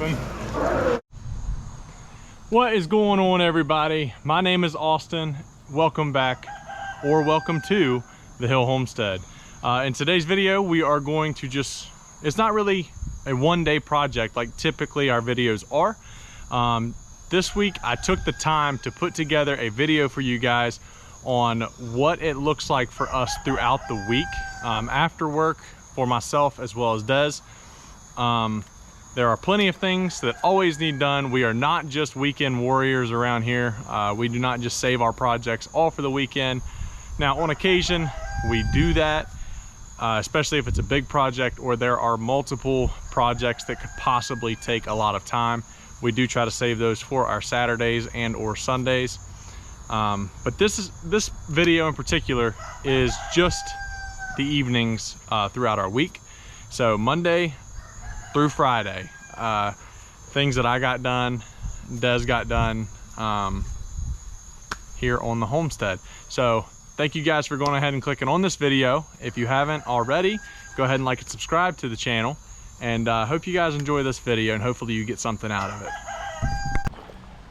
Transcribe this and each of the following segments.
open. What is going on, everybody? My name is Austin. Welcome back, or welcome to the Hill Homestead. In today's video, we are going to it's not really a one-day project like typically our videos are. This week, I took the time to put together a video for you guys on what it looks like for us throughout the week, after work, for myself as well as Des. There are plenty of things that always need done. We are not just weekend warriors around here. We do not just save our projects all for the weekend. Now, on occasion, we do that, especially if it's a big project or there are multiple projects that could possibly take a lot of time. We do try to save those for our Saturdays and or Sundays. But this video in particular is just the evenings throughout our week. So Monday through Friday, things that I got done, Des got done here on the homestead. So thank you guys for going ahead and clicking on this video. If you haven't already, go ahead and like and subscribe to the channel, and hope you guys enjoy this video and hopefully you get something out of it.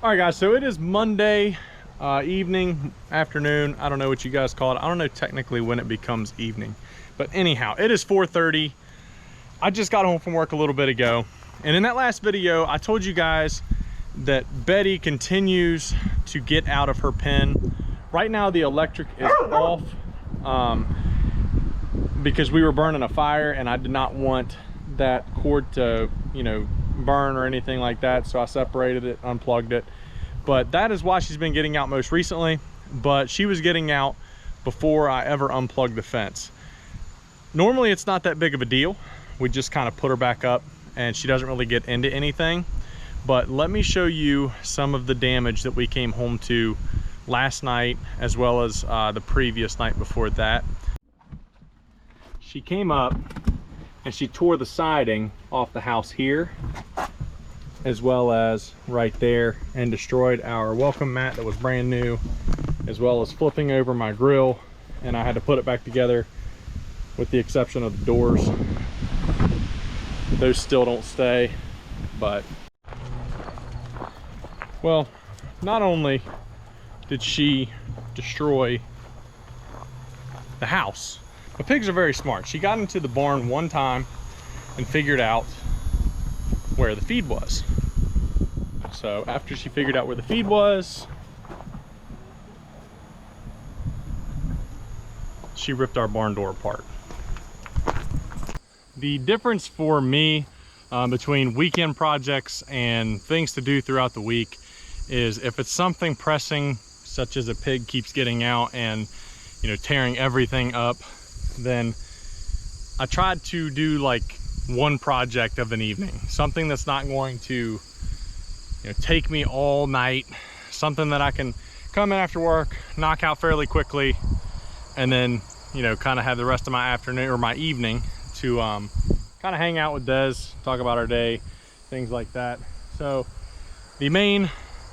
All right guys, so it is Monday evening, afternoon, I don't know what you guys call it. I don't know technically when it becomes evening, but anyhow, it is 4:30. I just got home from work a little bit ago, and in that last video I told you guys that Betty continues to get out of her pen. Right now the electric is off because we were burning a fire and I did not want that cord to, you know, burn or anything like that, so I separated it, unplugged it. But that is why she's been getting out most recently, but she was getting out before I ever unplugged the fence. Normally it's not that big of a deal. We just kind of put her back up and she doesn't really get into anything. But let me show you some of the damage that we came home to last night, as well as the previous night before that. She came up and she tore the siding off the house here, as well as right there, and destroyed our welcome mat that was brand new, as well as flipping over my grill, and I had to put it back together with the exception of the doors. Those still don't stay, but well, not only did she destroy the house, but pigs are very smart. She got into the barn one time and figured out where the feed was. So after she figured out where the feed was, she ripped our barn door apart. The difference for me between weekend projects and things to do throughout the week is if it's something pressing, such as a pig keeps getting out and, you know, tearing everything up, then I tried to do like one project of an evening, something that's not going to, you know, take me all night, something that I can come in after work, knock out fairly quickly, and then, you know, kind of have the rest of my afternoon or my evening to kind of hang out with Des, talk about our day, things like that. So the main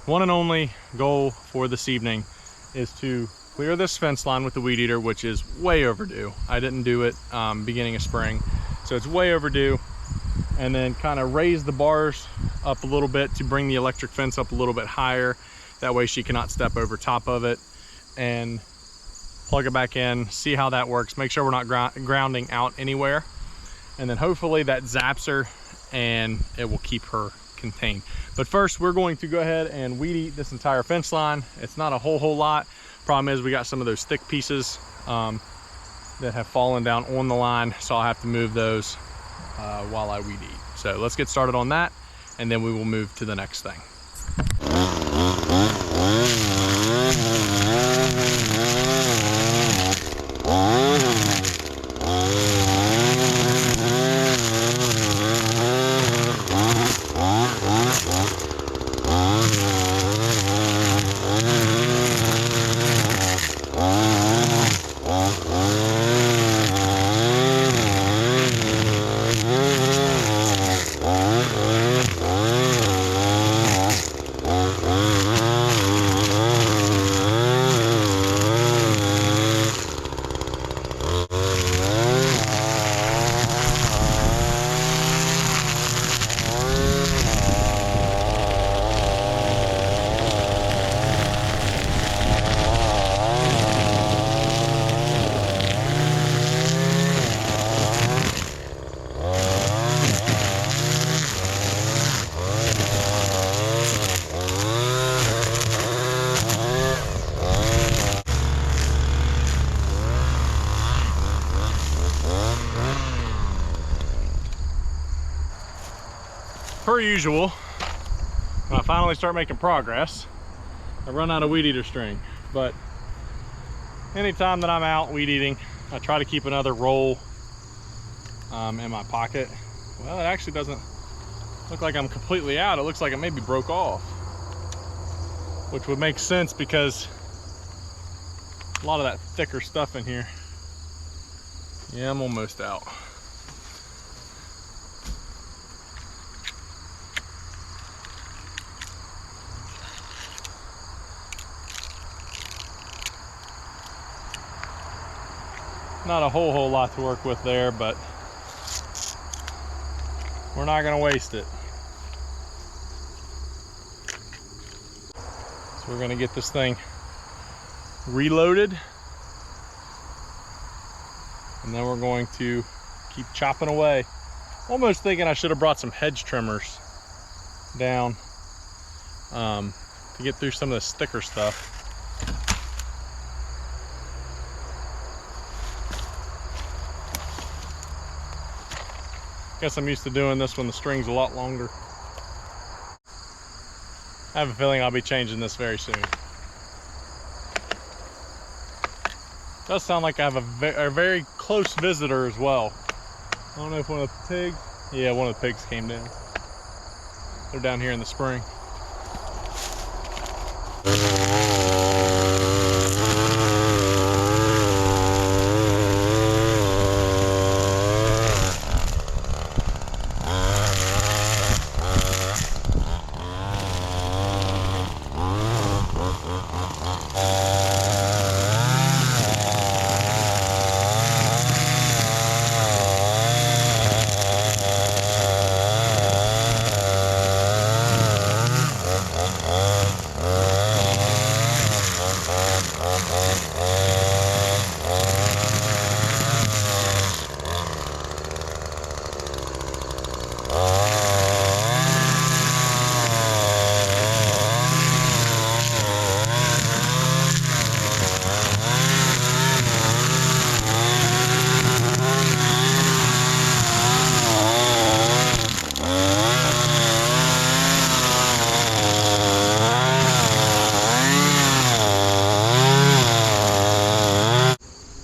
one and only goal for this evening is to clear this fence line with the weed eater, which is way overdue. I didn't do it beginning of spring, so it's way overdue. And then kind of raise the bars up a little bit to bring the electric fence up a little bit higher. That way she cannot step over top of it, and plug it back in, see how that works. Make sure we're not grounding out anywhere. And then hopefully that zaps her and it will keep her contained. But first, we're going to go ahead and weed eat this entire fence line. It's not a whole lot. Problem is we got some of those thick pieces that have fallen down on the line, so I'll have to move those while I weed eat. So let's get started on that, and then we will move to the next thing. per usual, when I finally start making progress, I run out of weed eater string. But anytime that I'm out weed eating, I try to keep another roll in my pocket. Well, it actually doesn't look like I'm completely out. It looks like it maybe broke off, which would make sense because a lot of that thicker stuff in here. Yeah, I'm almost out. Not a whole lot to work with there, but we're not gonna waste it. So we're gonna get this thing reloaded, and then we're going to keep chopping away. Almost thinking I should have brought some hedge trimmers down to get through some of the thicker stuff. Guess I'm used to doing this when the string's a lot longer. I have a feeling I'll be changing this very soon. Does sound like I have a very close visitor as well. I don't know if one of the pigs, yeah, one of the pigs came down. They're down here in the spring.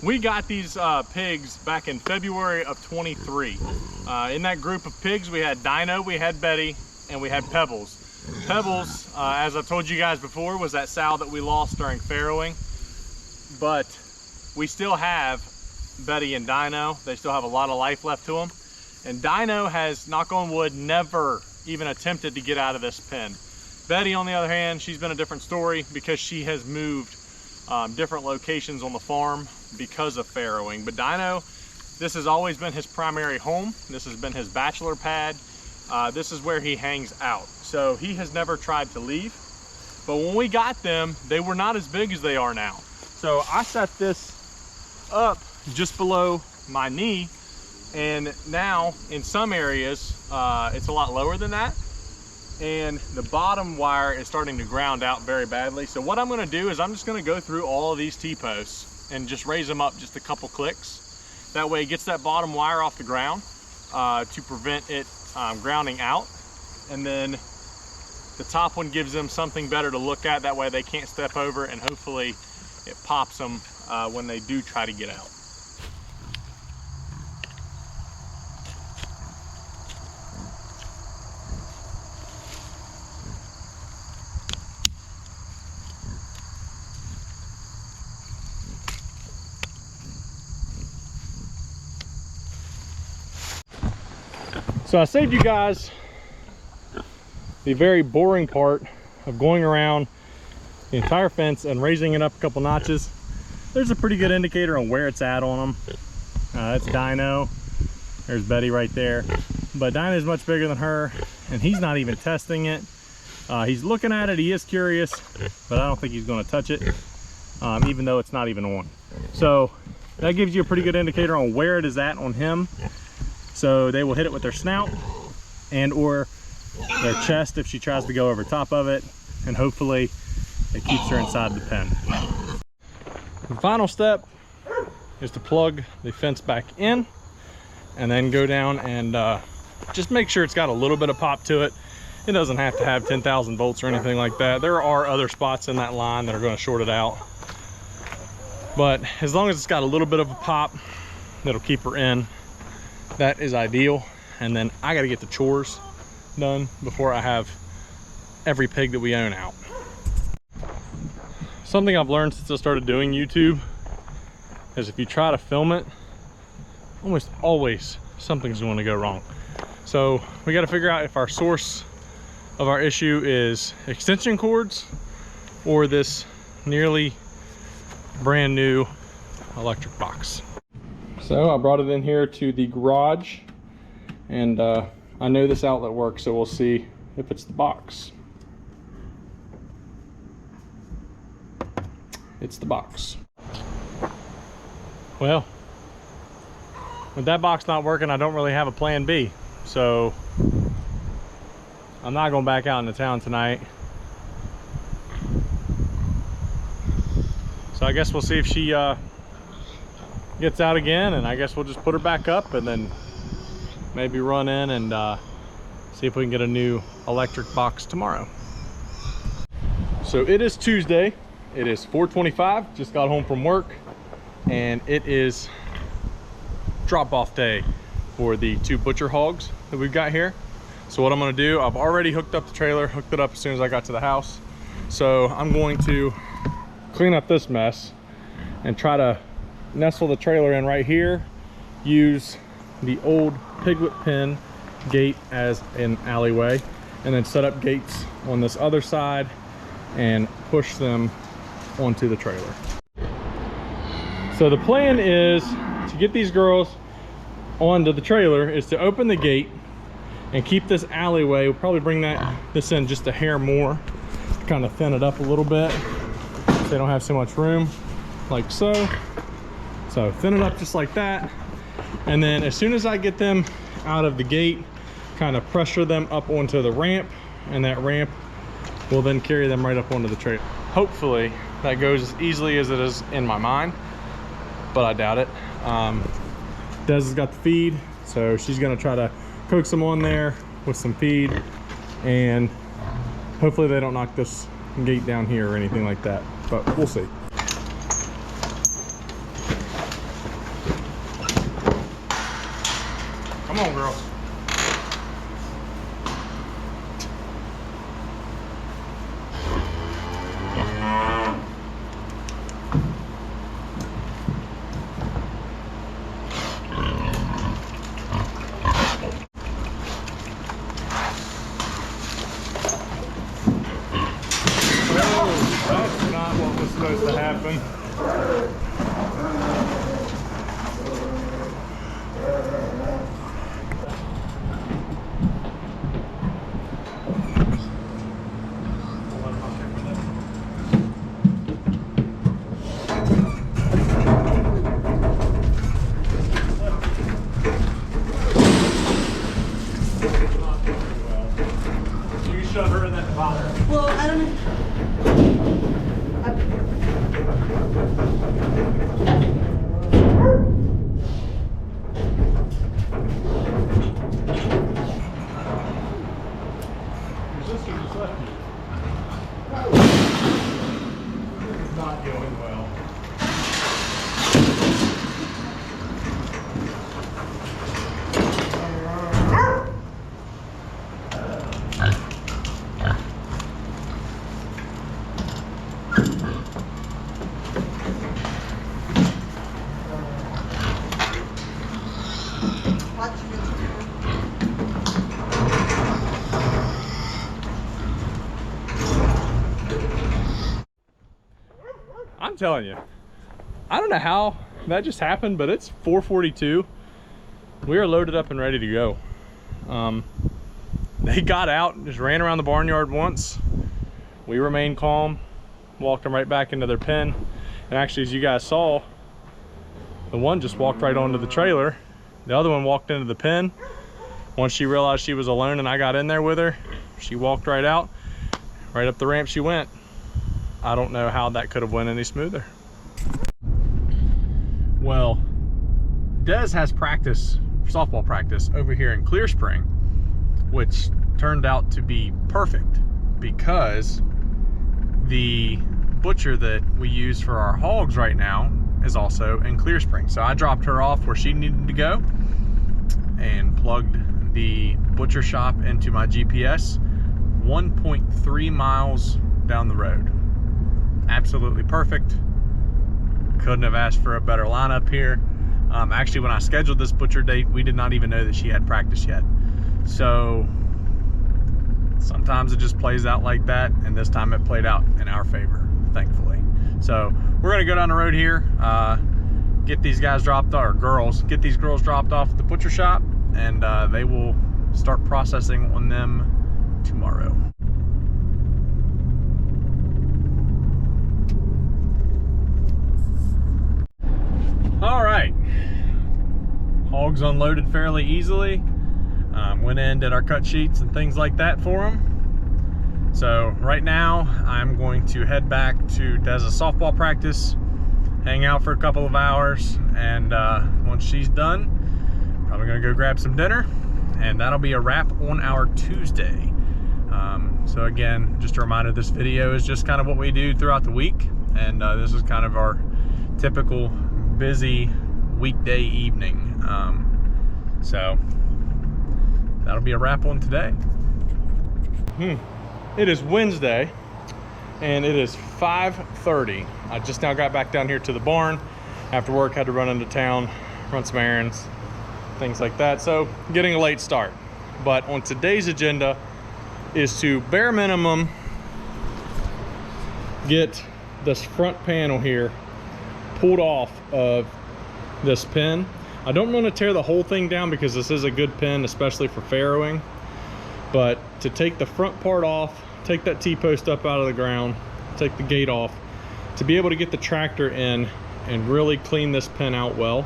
We got these pigs back in February of 23. In that group of pigs, we had Dino, we had Betty, and we had Pebbles. Pebbles, as I told you guys before, was that sow that we lost during farrowing. But we still have Betty and Dino. They still have a lot of life left to them. And Dino has, knock on wood, never even attempted to get out of this pen. Betty, on the other hand, she's been a different story because she has moved different locations on the farm because of farrowing. But Dino, this has always been his primary home. This has been his bachelor pad. This is where he hangs out. So he has never tried to leave. But when we got them, they were not as big as they are now. So I set this up just below my knee, and now in some areas it's a lot lower than that, and the bottom wire is starting to ground out very badly. So what I'm going to do is I'm just going to go through all of these T-posts and just raise them up just a couple clicks. That way it gets that bottom wire off the ground to prevent it grounding out, and then the top one gives them something better to look at. That way they can't step over, and hopefully it pops them when they do try to get out. So I saved you guys the very boring part of going around the entire fence and raising it up a couple notches. There's a pretty good indicator on where it's at on them. That's Dino. There's Betty right there. But Dino is much bigger than her, and he's not even testing it. He's looking at it, he is curious, but I don't think he's going to touch it, even though it's not even on. So that gives you a pretty good indicator on where it is at on him. So they will hit it with their snout and or their chest if she tries to go over top of it, and hopefully it keeps her inside the pen. The final step is to plug the fence back in and then go down and just make sure it's got a little bit of pop to it. It doesn't have to have 10,000 volts or anything like that. There are other spots in that line that are going to short it out. But as long as it's got a little bit of a pop that'll keep her in, that is ideal. And then I got to get the chores done before I have every pig that we own out. Something I've learned since I started doing YouTube is if you try to film it, almost always something's going to go wrong. So we got to figure out if our source of our issue is extension cords or this nearly brand new electric box. So I brought it in here to the garage, and I know this outlet works, so we'll see if it's the box. It's the box. Well, with that box not working, I don't really have a plan B. So I'm not going back out into town tonight. So I guess we'll see if she gets out again, and I guess we'll just put her back up and then maybe run in and see if we can get a new electric box tomorrow. So it is Tuesday. It is 4:25, just got home from work, and it is drop-off day for the 2 butcher hogs that we've got here. So what I'm gonna do, I've already hooked up the trailer, hooked it up as soon as I got to the house. So I'm going to clean up this mess and try to nestle the trailer in right here, use the old piglet pen gate as an alleyway, and then set up gates on this other side and push them onto the trailer. So the plan is to get these girls onto the trailer is to open the gate and keep this alleyway. We'll probably bring this in just a hair more to kind of thin it up a little bit so they don't have so much room, like so. So thin it up just like that, and then as soon as I get them out of the gate, kind of pressure them up onto the ramp, and that ramp will then carry them right up onto the trailer. Hopefully that goes as easily as it is in my mind, but I doubt it. Des has got the feed, so she's gonna try to coax them on there with some feed, and hopefully they don't knock this gate down here or anything like that, but we'll see. Come on, girls. That's not what was supposed to happen. You can shove her in that bottom. Well, I don't know. Your sister just left you. It's not going well. I'm telling you, I don't know how that just happened, but it's 4:42. We are loaded up and ready to go. They got out and just ran around the barnyard once. We remained calm, walked them right back into their pen. And actually, as you guys saw, the one just walked right onto the trailer. The other one walked into the pen. Once she realized she was alone and I got in there with her, she walked right out, right up the ramp she went. I don't know how that could have went any smoother. Well, Des has practice, softball practice, over here in Clear Spring, which turned out to be perfect because the butcher that we use for our hogs right now is also in Clear Spring. So I dropped her off where she needed to go and plugged the butcher shop into my GPS 1.3 miles down the road. Absolutely perfect. Couldn't have asked for a better lineup here. Actually, when I scheduled this butcher date, we did not even know that she had practice yet. So sometimes it just plays out like that, and this time it played out in our favor, thankfully. So we're gonna go down the road here, get these guys dropped off, or girls, get these girls dropped off at the butcher shop, and they will start processing on them tomorrow. All right, hogs unloaded fairly easily. Went in, did our cut sheets and things like that for them. So right now I'm going to head back to Dez's softball practice, hang out for a couple of hours, and once she's done, probably gonna go grab some dinner, and that'll be a wrap on our Tuesday. So again, just a reminder, this video is just kind of what we do throughout the week, and this is kind of our typical busy weekday evening. So that'll be a wrap on today. It is Wednesday and it is 5:30. I just now got back down here to the barn after work. Had to run into town, run some errands, things like that. So getting a late start. But on today's agenda is to bare minimum get this front panel here pulled off of this pin. I don't want to tear the whole thing down because this is a good pin, especially for farrowing. But to take the front part off, take that T-post up out of the ground, take the gate off, to be able to get the tractor in and really clean this pin out well.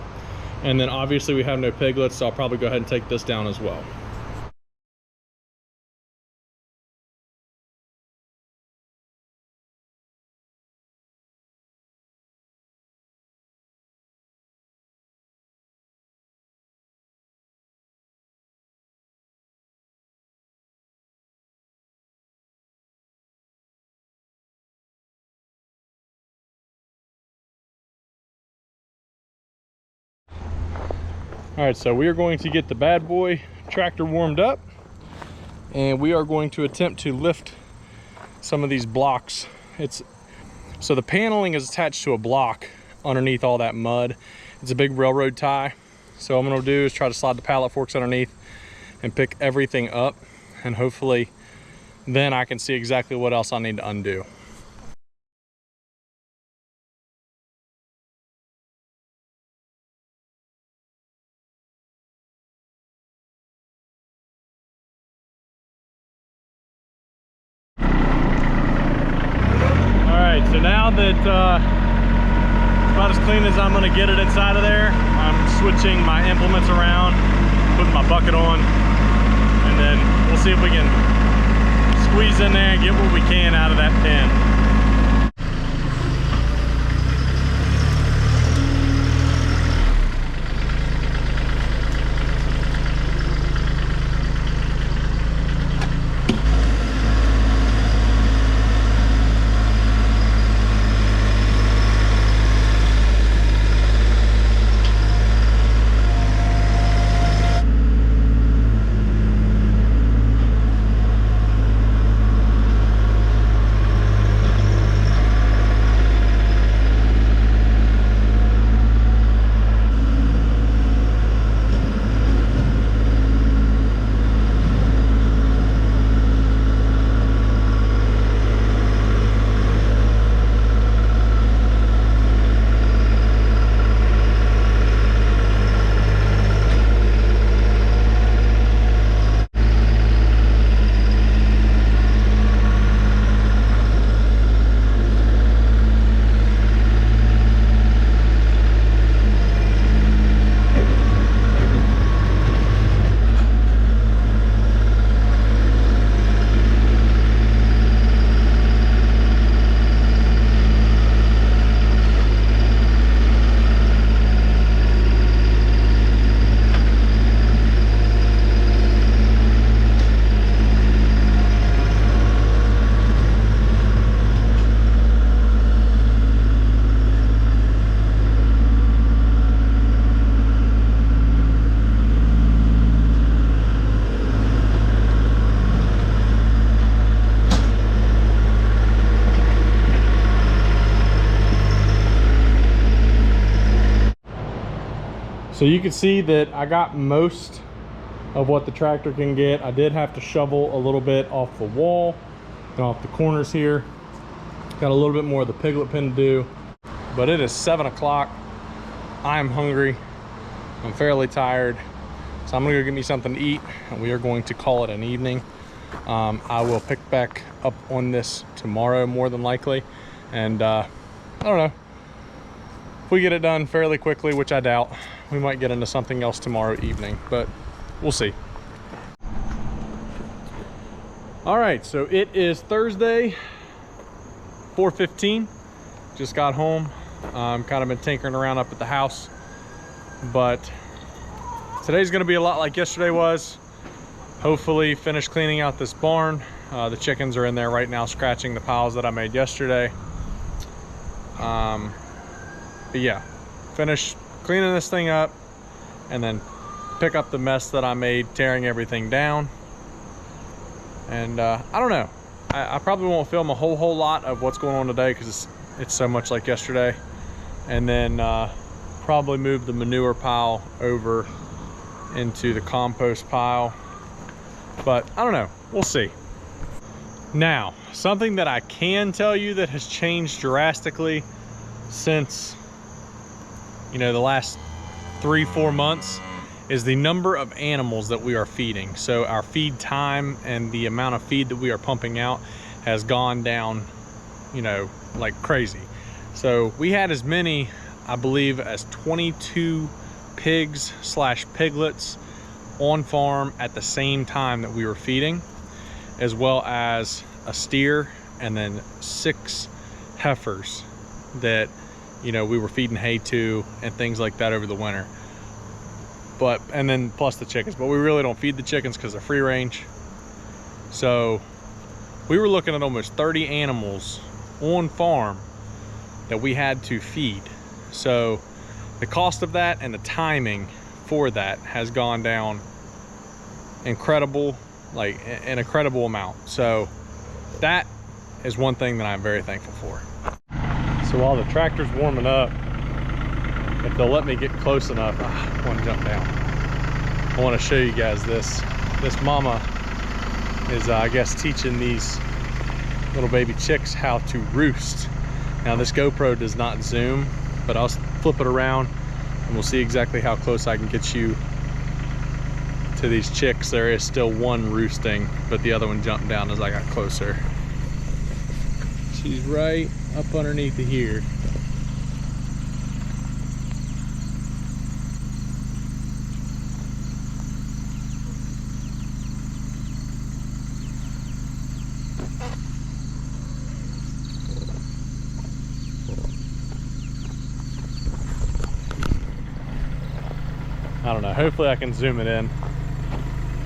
And then obviously we have no piglets, so I'll probably go ahead and take this down as well. All right, so we are going to get the bad boy tractor warmed up, and we are going to attempt to lift some of these blocks. So the paneling is attached to a block underneath all that mud. It's a big railroad tie. So what I'm gonna do is try to slide the pallet forks underneath and pick everything up, and hopefully then I can see exactly what else I need to undo. So now that it's about as clean as I'm gonna get it inside of there, I'm switching my implements around, putting my bucket on, and then we'll see if we can squeeze in there and get what we can out of that pin. So you can see that I got most of what the tractor can get. I did have to shovel a little bit off the wall and off the corners here. Got a little bit more of the piglet pen to do, but it is 7 o'clock. I am hungry. I'm fairly tired. So I'm gonna go get me something to eat and we are going to call it an evening. I will pick back up on this tomorrow more than likely. And I don't know, if we get it done fairly quickly, which I doubt, we might get into something else tomorrow evening, but we'll see. All right, so it is Thursday, 4:15. Just got home. Kind of been tinkering around up at the house, but today's gonna be a lot like yesterday was. Hopefully finish cleaning out this barn. The chickens are in there right now scratching the piles that I made yesterday. But yeah, finish cleaning this thing up and then pick up the mess that I made tearing everything down. And I don't know, I probably won't film a whole lot of what's going on today because it's so much like yesterday. And then probably move the manure pile over into the compost pile, but I don't know, we'll see. Now, something that I can tell you that has changed drastically since, you know, the last 3-4 months is the number of animals that we are feeding. So our feed time and the amount of feed that we are pumping out has gone down, you know, like crazy. So we had as many, I believe, as 22 pigs / piglets on farm at the same time that we were feeding, as well as a steer and then 6 heifers that, you know, we were feeding hay to and things like that over the winter. But, and then plus the chickens, but we really don't feed the chickens because they're free range. So we were looking at almost 30 animals on farm that we had to feed. So the cost of that and the timing for that has gone down incredible, like an incredible amount. So that is one thing that I'm very thankful for. So while the tractor's warming up, if they'll let me get close enough, I want to jump down. I want to show you guys this. This mama is, I guess, teaching these little baby chicks how to roost. Now this GoPro does not zoom, but I'll flip it around and we'll see exactly how close I can get you to these chicks. There is still one roosting, but the other one jumped down as I got closer. She's right up underneath here. I don't know, hopefully I can zoom it in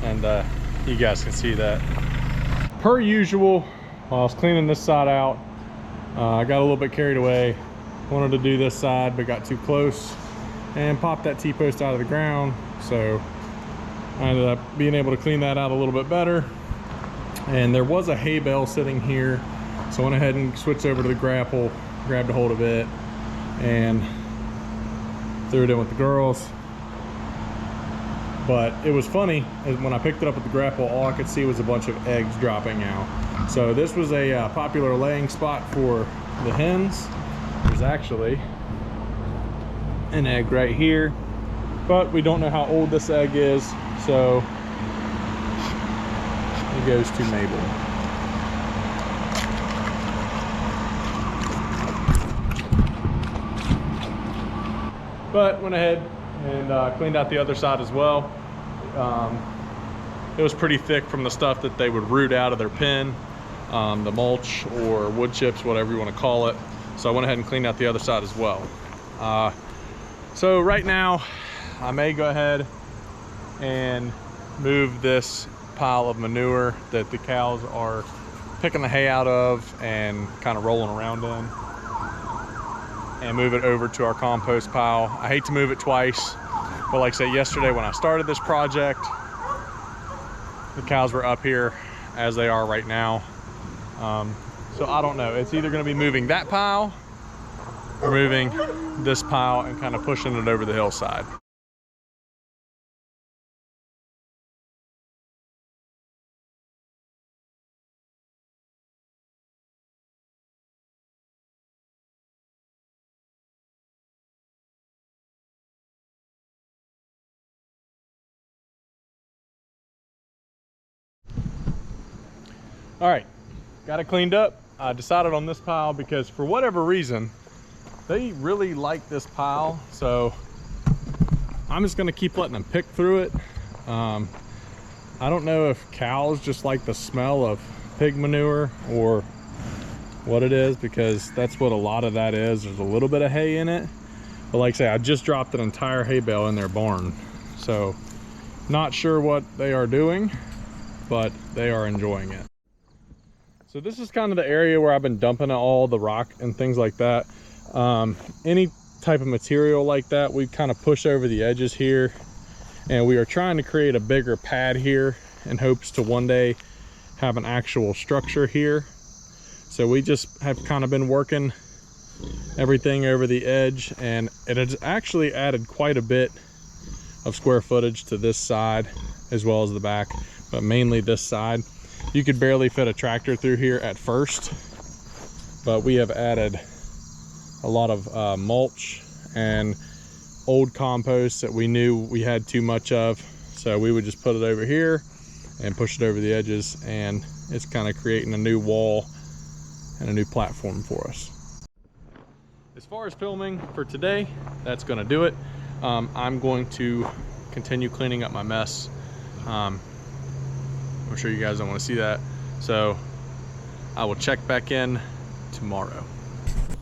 and you guys can see that. Per usual, while I was cleaning this side out, I got a little bit carried away. Wanted to do this side, but got too close and popped that T-post out of the ground. So I ended up being able to clean that out a little bit better. And there was a hay bale sitting here. So I went ahead and switched over to the grapple, grabbed a hold of it, and threw it in with the girls. But it was funny, when I picked it up with the grapple, all I could see was a bunch of eggs dropping out. So this was a popular laying spot for the hens. There's actually an egg right here, but we don't know how old this egg is, so it goes to Mabel. But went ahead and cleaned out the other side as well. It was pretty thick from the stuff that they would root out of their pen, the mulch or wood chips, whatever you want to call it. So I went ahead and cleaned out the other side as well. So right now I may go ahead and move this pile of manure that the cows are picking the hay out of and kind of rolling around in, and move it over to our compost pile. I hate to move it twice, but like I said yesterday when I started this project, the cows were up here as they are right now. So I don't know, it's either gonna be moving that pile or moving this pile and kind of pushing it over the hillside. All right, got it cleaned up. I decided on this pile because for whatever reason, they really like this pile. So I'm just gonna keep letting them pick through it. I don't know if cows just like the smell of pig manure or what it is, because that's what a lot of that is. There's a little bit of hay in it. But like I say, I just dropped an entire hay bale in their barn. So not sure what they are doing, but they are enjoying it. So this is kind of the area where I've been dumping all the rock and things like that. Any type of material like that, we kind of push over the edges here, and we are trying to create a bigger pad here in hopes to one day have an actual structure here. So we just have kind of been working everything over the edge, and it has actually added quite a bit of square footage to this side as well as the back, but mainly this side. You could barely fit a tractor through here at first, but we have added a lot of mulch and old compost that we knew we had too much of. So we would just put it over here and push it over the edges, and it's kind of creating a new wall and a new platform for us. As far as filming for today, that's going to do it. I'm going to continue cleaning up my mess. I'm sure you guys don't want to see that, so I will check back in tomorrow.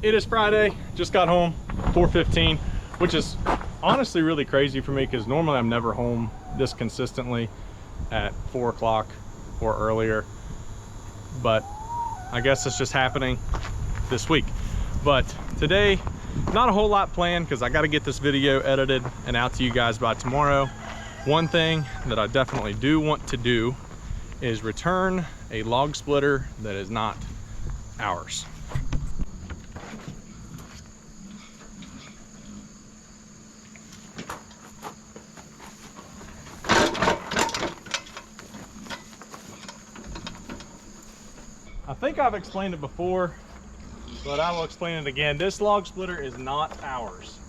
It is Friday, just got home, 4:15, which is honestly really crazy for me because normally I'm never home this consistently at 4 o'clock or earlier, but I guess it's just happening this week. But today, not a whole lot planned because I got to get this video edited and out to you guys by tomorrow. One thing that I definitely do want to do is return a log splitter that is not ours. I think I've explained it before, but I will explain it again. This log splitter is not ours.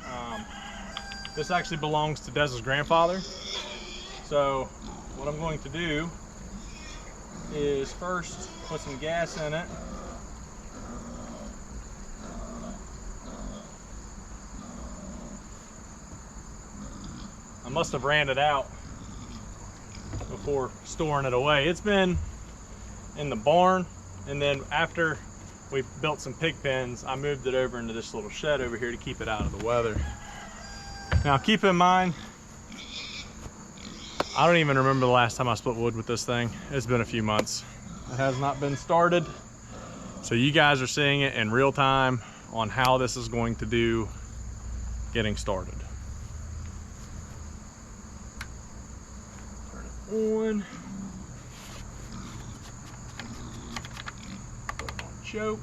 This actually belongs to Dez's grandfather. So what I'm going to do is first put some gas in it. I must have ran it out before storing it away. It's been in the barn, and then after we built some pig pens, I moved it over into this little shed over here to keep it out of the weather. Now keep in mind, I don't even remember the last time I split wood with this thing. It's been a few months. It has not been started. So you guys are seeing it in real time on how this is going to do getting started. Turn it on. Put it on choke.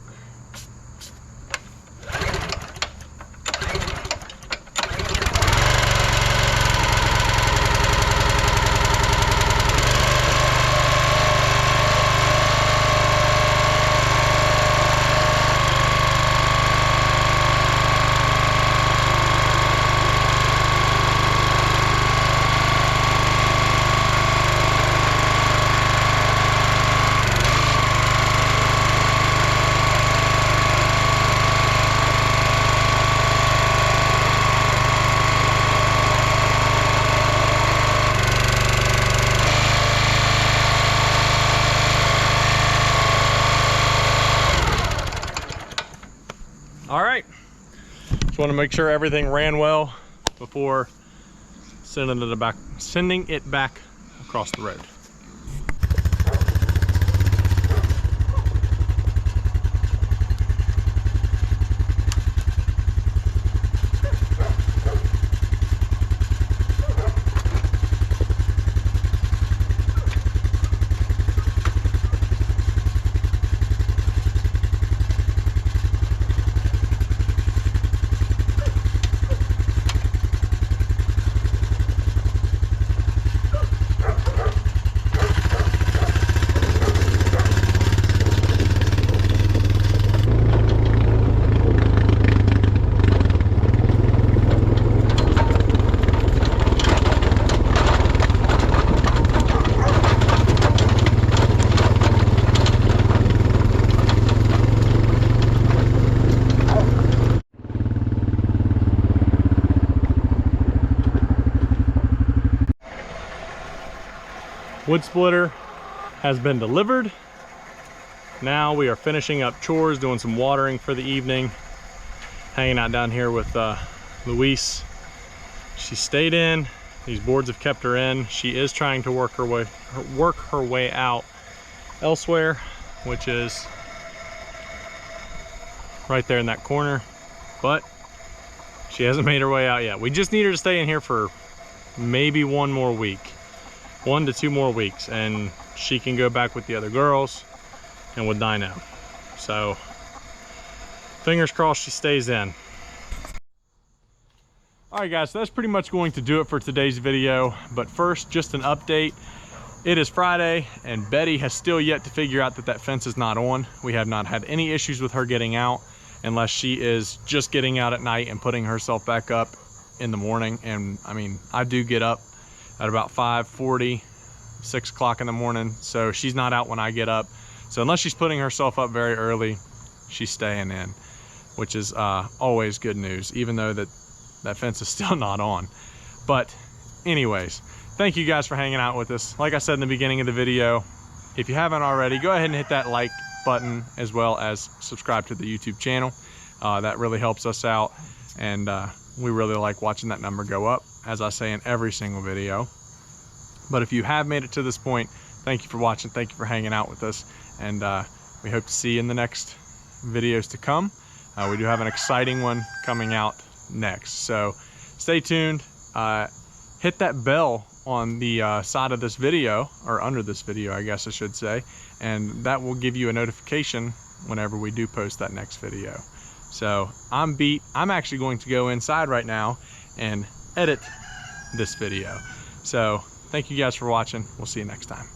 All right, just want to make sure everything ran well before sending it back across the road. Wood splitter has been delivered. Now we are finishing up chores, doing some watering for the evening, hanging out down here with Luis. She stayed in. These boards have kept her in. She is trying to work her way out elsewhere, which is right there in that corner, but she hasn't made her way out yet. We just need her to stay in here for maybe 1 more week, 1 to 2 more weeks, and she can go back with the other girls and with Dino. So fingers crossed she stays in. All right guys, so that's pretty much going to do it for today's video. But first, just an update. It is Friday and Betty has still yet to figure out that fence is not on. We have not had any issues with her getting out, unless she is just getting out at night and putting herself back up in the morning. And I mean, I do get up at about 5:40, 6 o'clock in the morning, so she's not out when I get up. So unless she's putting herself up very early, she's staying in, which is always good news, even though that fence is still not on. But anyways, thank you guys for hanging out with us. Like I said in the beginning of the video, if you haven't already, go ahead and hit that like button, as well as subscribe to the YouTube channel. That really helps us out, and we really like watching that number go up, as I say in every single video. But if you have made it to this point, thank you for watching, thank you for hanging out with us, and we hope to see you in the next videos to come. We do have an exciting one coming out next, so stay tuned. Hit that bell on the side of this video, or under this video I guess I should say, and that will give you a notification whenever we do post that next video. So I'm beat. I'm actually going to go inside right now and edit this video. So thank you guys for watching. We'll see you next time.